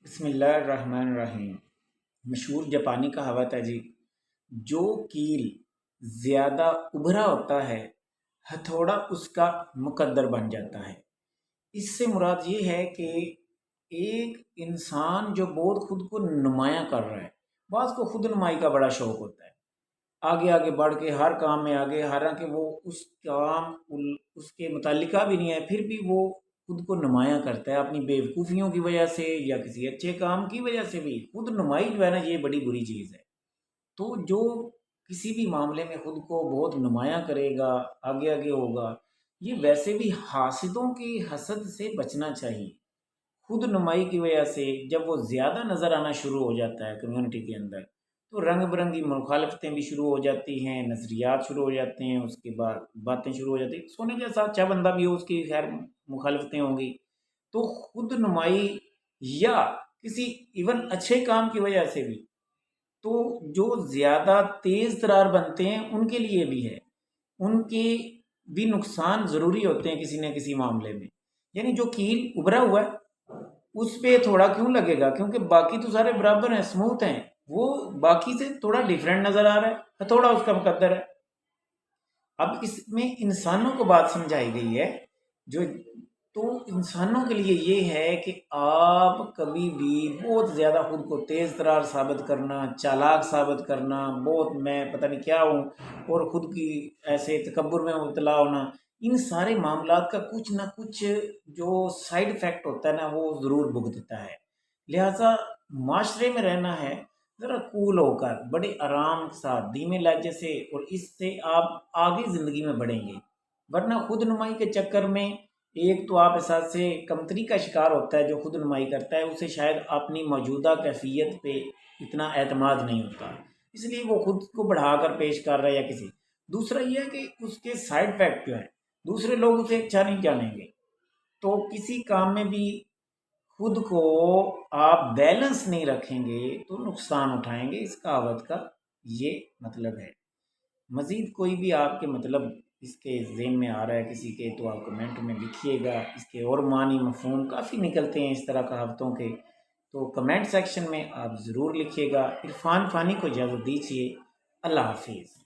بسم اللہ الرحمن الرحیم۔ مشہور جاپانی کہاوت ہے جی، جو کیل زیادہ ابھرا ہوتا ہے ہتھوڑا اس کا مقدر بن جاتا ہے۔ اس سے مراد یہ ہے کہ ایک انسان جو بہت خود کو نمایاں کر رہا ہے، بعض کو خود نمائی کا بڑا شوق ہوتا ہے، آگے آگے بڑھ کے ہر کام میں آگے، حالانکہ وہ اس کام اس کے متعلقہ بھی نہیں ہے، پھر بھی وہ خود کو نمایاں کرتا ہے اپنی بیوقوفیوں کی وجہ سے یا کسی اچھے کام کی وجہ سے بھی۔ خود نمائی جو ہے نا، یہ بڑی بری چیز ہے۔ تو جو کسی بھی معاملے میں خود کو بہت نمایاں کرے گا، آگے آگے ہوگا، یہ ویسے بھی حاسدوں کی حسد سے بچنا چاہیے۔ خود نمائی کی وجہ سے جب وہ زیادہ نظر آنا شروع ہو جاتا ہے کمیونٹی کے اندر، تو رنگ برنگی مخالفتیں بھی شروع ہو جاتی ہیں، نظریات شروع ہو جاتے ہیں، اس کے بعد باتیں شروع ہو جاتی ہیں۔ سونے جیسا اچھا بندہ بھی ہو، اس کی خیر مخالفتیں ہوں گی۔ تو خود نمائی یا کسی ایون اچھے کام کی وجہ سے بھی، تو جو زیادہ تیز ترار بنتے ہیں ان کے لیے بھی ہے، ان کے بھی نقصان ضروری ہوتے ہیں کسی نہ کسی معاملے میں۔ یعنی جو کیل ابھرا ہوا ہے اس پہ تھوڑا کیوں لگے گا؟ کیونکہ باقی تو سارے برابر ہیں، سموتھ ہیں، وہ باقی سے تھوڑا ڈیفرنٹ نظر آ رہا ہے، تھوڑا اس کا مقدر ہے۔ اب اس میں انسانوں کو بات سمجھائی گئی ہے، جو تو انسانوں کے لیے یہ ہے کہ آپ کبھی بھی بہت زیادہ خود کو تیز ترار ثابت کرنا، چالاک ثابت کرنا، بہت میں پتہ نہیں کیا ہوں، اور خود کی ایسے تکبر میں مبتلا ہونا، ان سارے معاملات کا کچھ نہ کچھ جو سائیڈ افیکٹ ہوتا ہے نا، وہ ضرور بھگتتا ہے۔ لہٰذا معاشرے میں رہنا ہے ذرا کول ہو کر، بڑے آرام کے ساتھ، دھیمے لہجے سے، اور اس سے آپ آگے زندگی میں بڑھیں گے۔ ورنہ خود نمائی کے چکر میں ایک تو آپ احساس سے کمتری کا شکار ہوتا ہے، جو خود نمائی کرتا ہے اسے شاید اپنی موجودہ کیفیت پہ اتنا اعتماد نہیں ہوتا، اس لیے وہ خود کو بڑھا کر پیش کر رہا ہے یا کسی۔ دوسرا یہ ہے کہ اس کے سائیڈ افیکٹ جو ہے، دوسرے لوگ اسے اچھا نہیں جانیں گے۔ تو کسی کام میں بھی خود کو آپ بیلنس نہیں رکھیں گے تو نقصان اٹھائیں گے، اس کہاوت کا یہ مطلب ہے۔ مزید کوئی بھی آپ کے مطلب اس کے ذہن میں آ رہا ہے کسی کے، تو آپ کمنٹ میں لکھیے گا۔ اس کے اور معنی مفہوم کافی نکلتے ہیں اس طرح کہاوتوں کے، تو کمنٹ سیکشن میں آپ ضرور لکھیے گا۔ عرفان فانی کو اجازت دیجیے، اللہ حافظ۔